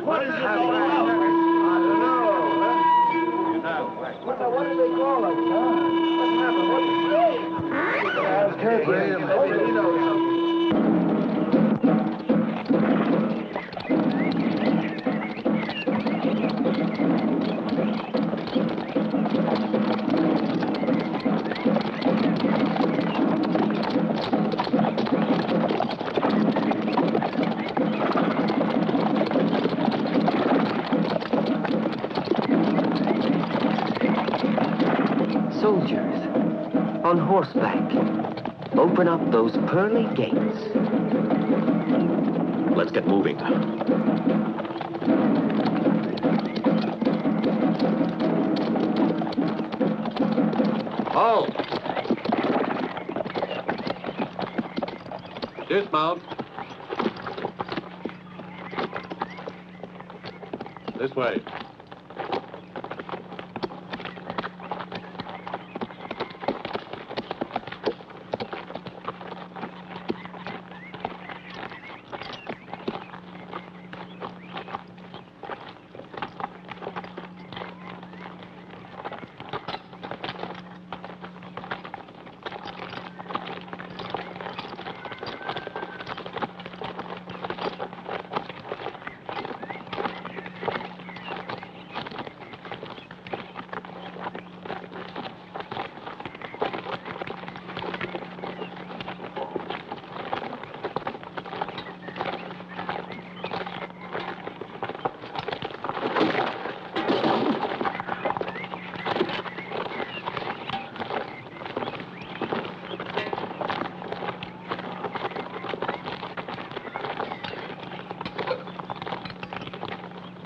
What is it all about? I don't know. What do they call us, huh? What happened? What did you say? Ask Hercules. Maybe he knows something. Soldiers, on horseback, open up those pearly gates. Let's get moving. Halt! Dismount. This way.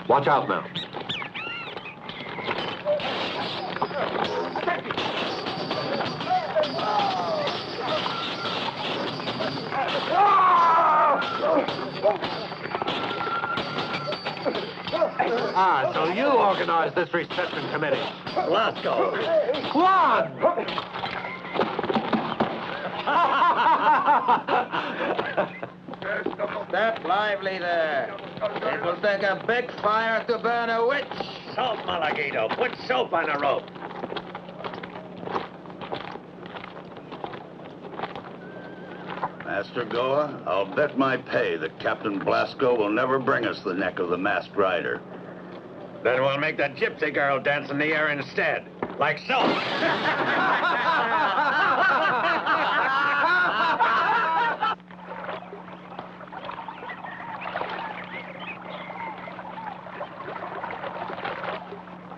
Watch out now. Ah, so you organized this reception committee. Blasco. Juan! Step lively there. It will take a big fire to burn a witch. Soap, Malaguito. Put soap on a rope. Master Goa, I'll bet my pay that Captain Blasco will never bring us the neck of the masked rider. Then we'll make that gypsy girl dance in the air instead. Like so.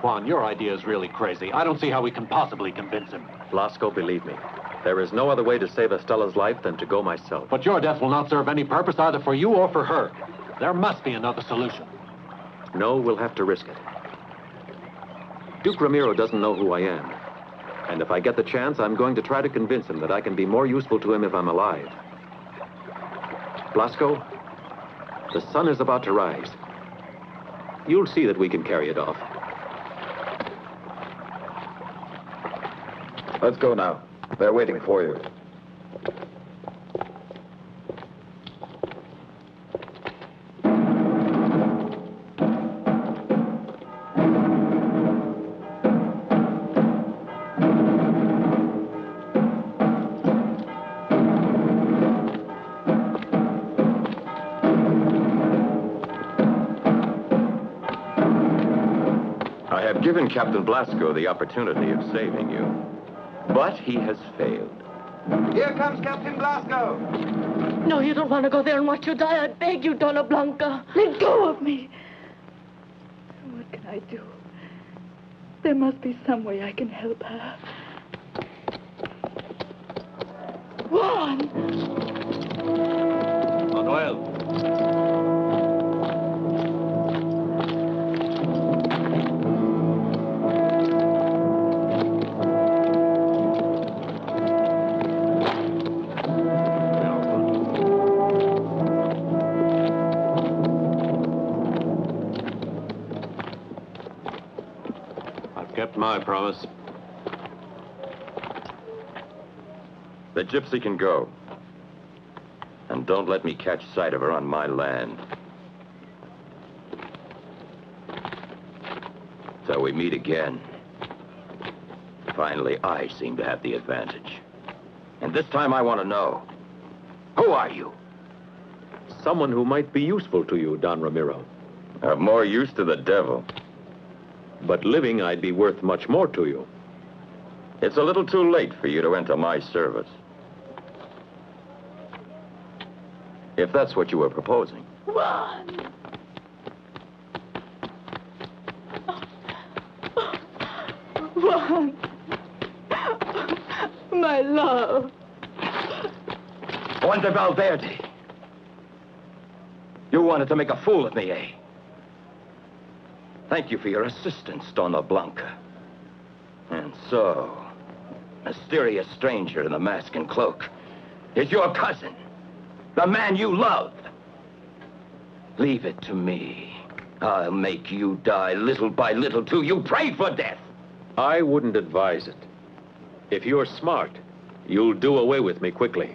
Juan, your idea is really crazy. I don't see how we can possibly convince him. Blasco, believe me. There is no other way to save Estella's life than to go myself. But your death will not serve any purpose either for you or for her. There must be another solution. No, we'll have to risk it. Duke Ramiro doesn't know who I am. And if I get the chance, I'm going to try to convince him that I can be more useful to him if I'm alive. Blasco, the sun is about to rise. You'll see that we can carry it off. Let's go now. They're waiting for you. I have given Captain Blasco the opportunity of saving you, but he has failed. Here comes Captain Blasco. No, you don't want to go there and watch you die. I beg you, Donna Blanca. Let go of me. What can I do? There must be some way I can help her. Juan! Manuel. Kept my promise. The gypsy can go. And don't let me catch sight of her on my land. So we meet again. Finally, I seem to have the advantage. And this time I want to know, who are you? Someone who might be useful to you, Don Ramiro. Of more use to the devil. But living, I'd be worth much more to you. It's a little too late for you to enter my service. If that's what you were proposing. Juan! Juan! My love. Juan de Valverde. You wanted to make a fool of me, eh? Thank you for your assistance, Donna Blanca. And so, mysterious stranger in the mask and cloak is your cousin, the man you love. Leave it to me. I'll make you die little by little till you pray for death. I wouldn't advise it. If you're smart, you'll do away with me quickly.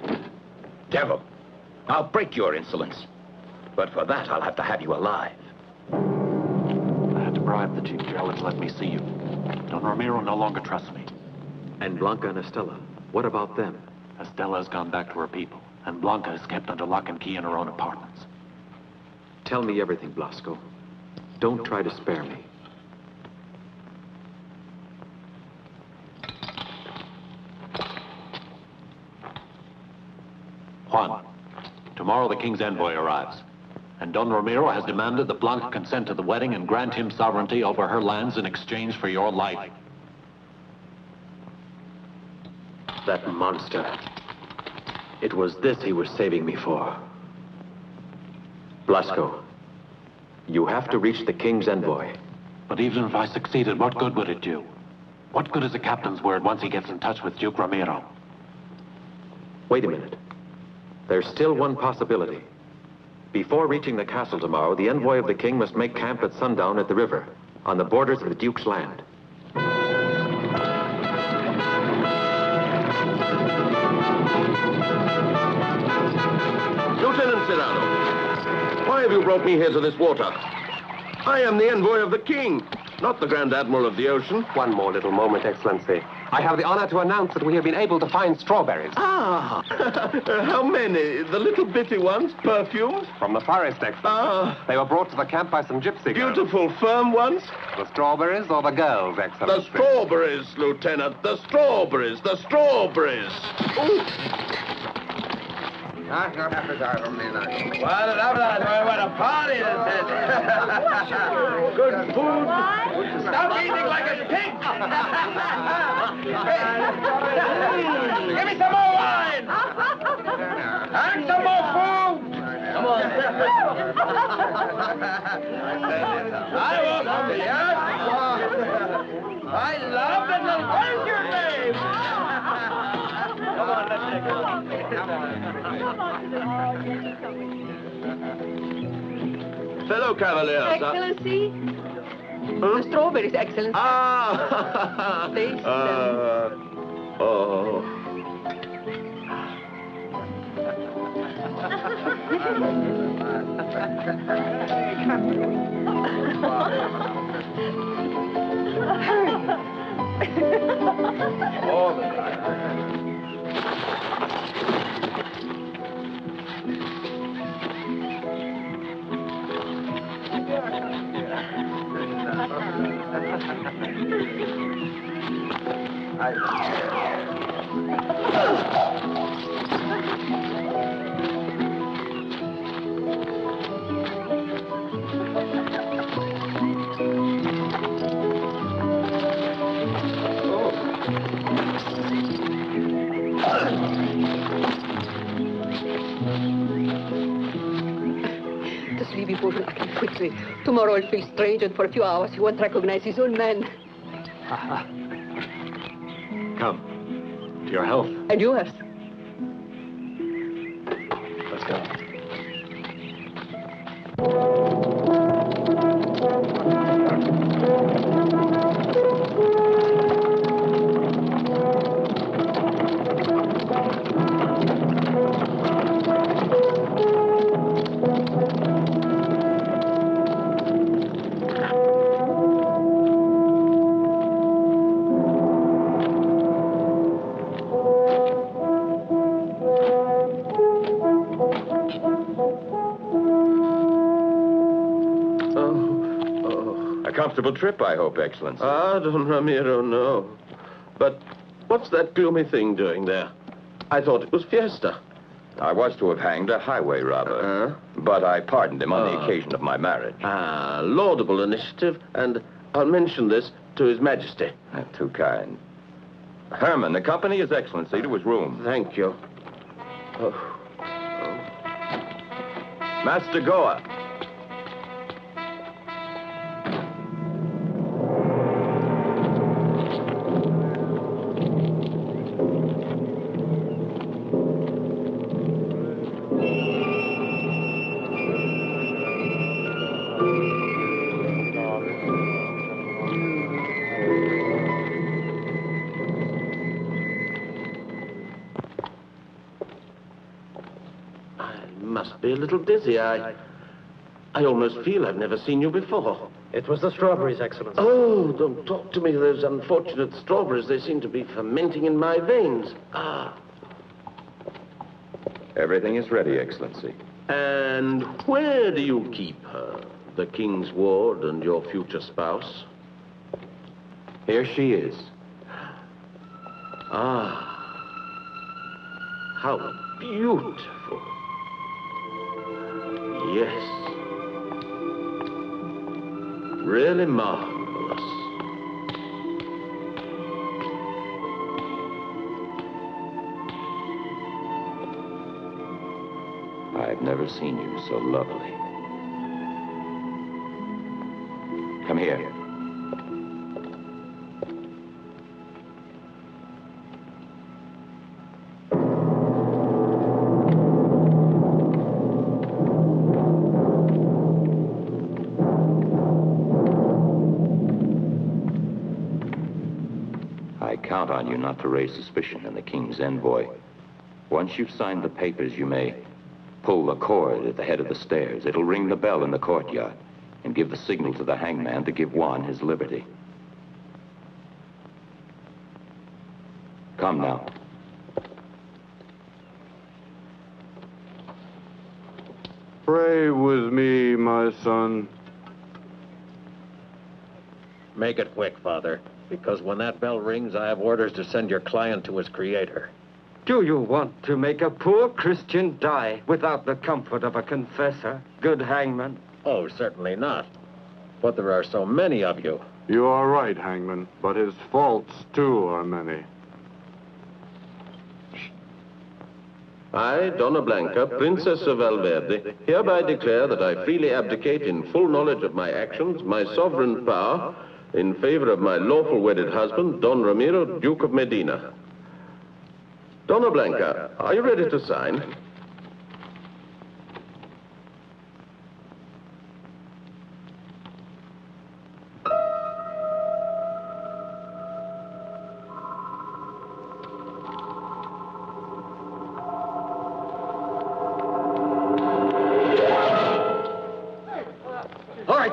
Devil, I'll break your insolence. But for that, I'll have to have you alive. Bribe the chief jailor to let me see you. Don Ramiro no longer trusts me. And Blanca and Estella, what about them? Estella has gone back to her people, and Blanca is kept under lock and key in her own apartments. Tell me everything, Blasco. Don't try to spare me. Juan, tomorrow the king's envoy arrives. And Don Ramiro has demanded that Blanca consent to the wedding and grant him sovereignty over her lands in exchange for your life. That monster. It was this he was saving me for. Blasco, you have to reach the king's envoy. But even if I succeeded, what good would it do? What good is a captain's word once he gets in touch with Duke Ramiro? Wait a minute. There's still one possibility. Before reaching the castle tomorrow, the envoy of the king must make camp at sundown at the river, on the borders of the Duke's land. Lieutenant Serrano, why have you brought me here to this water? I am the envoy of the king, not the Grand Admiral of the ocean. One more little moment, Excellency. I have the honor to announce that we have been able to find strawberries. Ah! How many? The little bitty ones, perfumed? From the forest, Excellency. Ah! They were brought to the camp by some gypsy girls. Beautiful, firm ones? The strawberries or the girls, Excellency? The strawberries, Lieutenant. The strawberries. The strawberries. Ooh. What a party this is. Good food. Stop eating like a pig. Give me some more wine. And some more food. Come on. I want some, yes? I love it. Where's your name? Come on, let's take a look. Fellow cavaliers. Excellency. The strawberries, Excellency. Ah! Taste them. Oh. All the time. The sleepy boy will act quickly. Tomorrow he'll feel strange, and for a few hours he won't recognize his own men. Come. To your health. And yours. Let's go. A comfortable trip, I hope, Excellency. Ah, Don Ramiro, no. But what's that gloomy thing doing there? I thought it was fiesta. I was to have hanged a highway robber, but I pardoned him on the occasion of my marriage. Ah, laudable initiative, and I'll mention this to His Majesty. Too kind. Herman, accompany His Excellency to his room. Thank you. Master Goa. Must be a little dizzy. I almost feel I've never seen you before. It was the strawberries, Excellency. Oh, don't talk to me of those unfortunate strawberries. They seem to be fermenting in my veins. Everything is ready, Excellency. And where do you keep her? The king's ward and your future spouse? Here she is. How beautiful. Yes. Really marvelous. I've never seen you so lovely. Come here. I count on you not to raise suspicion in the king's envoy. Once you've signed the papers, you may pull the cord at the head of the stairs. It'll ring the bell in the courtyard and give the signal to the hangman to give Juan his liberty. Come now. Pray with me, my son. Make it quick, Father, because when that bell rings, I have orders to send your client to his creator. Do you want to make a poor Christian die without the comfort of a confessor, good hangman? Oh, certainly not. But there are so many of you. You are right, hangman, but his faults, too, are many. I, Donna Blanca, Princess of Valverde, hereby declare that I freely abdicate in full knowledge of my actions, my sovereign power, in favor of my lawful wedded husband, Don Ramiro, Duke of Medina. Donna Blanca, are you ready to sign?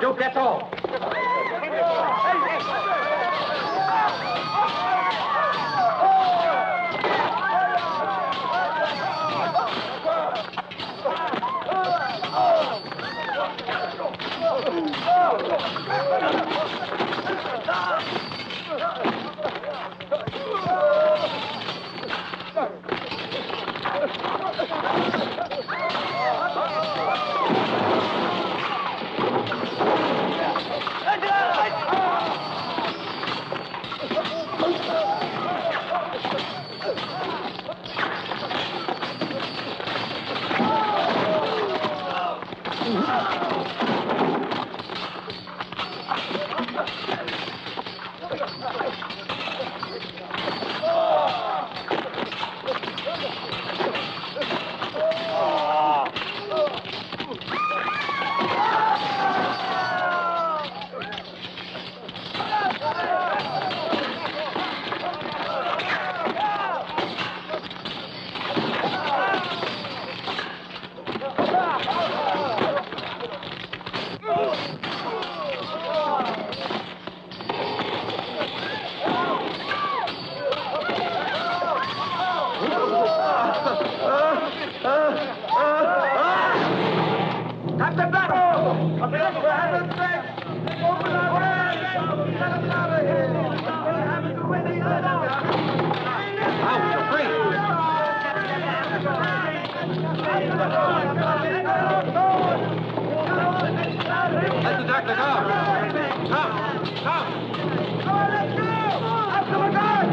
Duke, that's all. Let's attack the guard. Come, come. Come on, let's go. After the guard.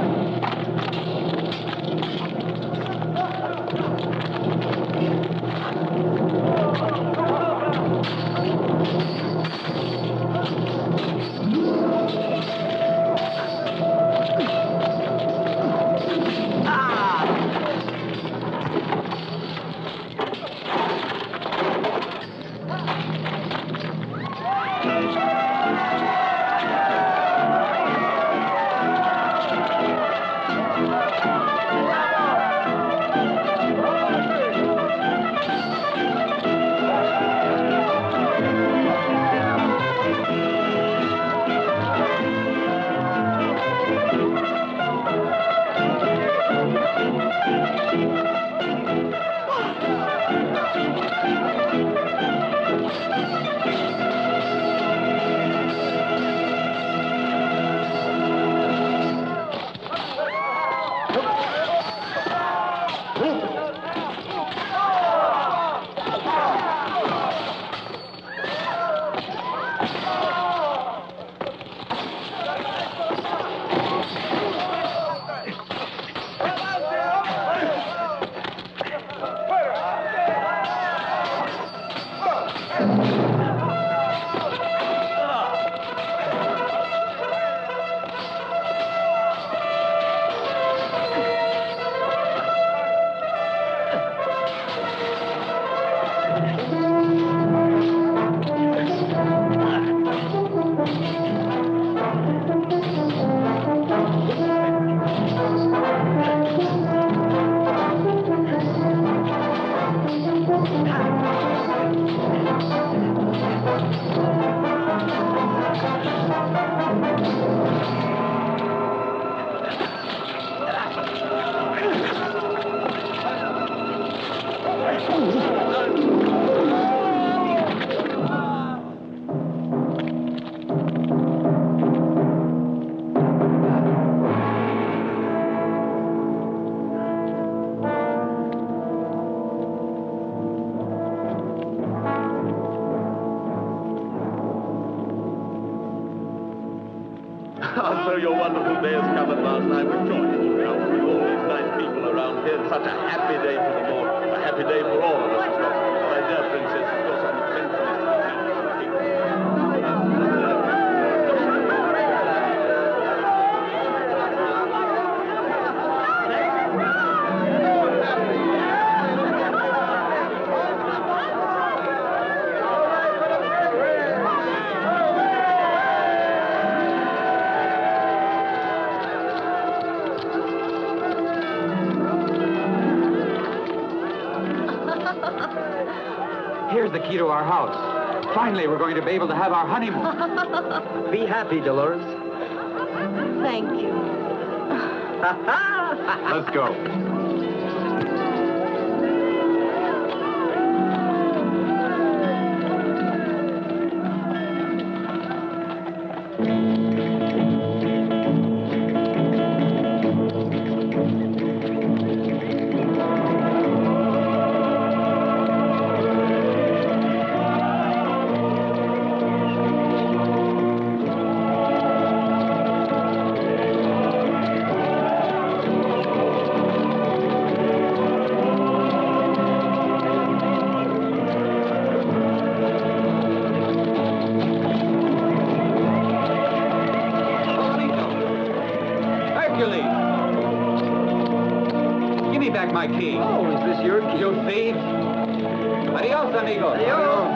So your wonderful day has come at last. I'm rejoiced to come with all these nice people around here. It's such a happy day for them all. A happy day for all of us, of course. My dear princess, of course, I'm Here's the key to our house. Finally, we're going to be able to have our honeymoon. Be happy, Dolores. Thank you. Let's go. Hercules! Give me back my key. Oh, is this your key? You thief! Adios, amigo. Adios.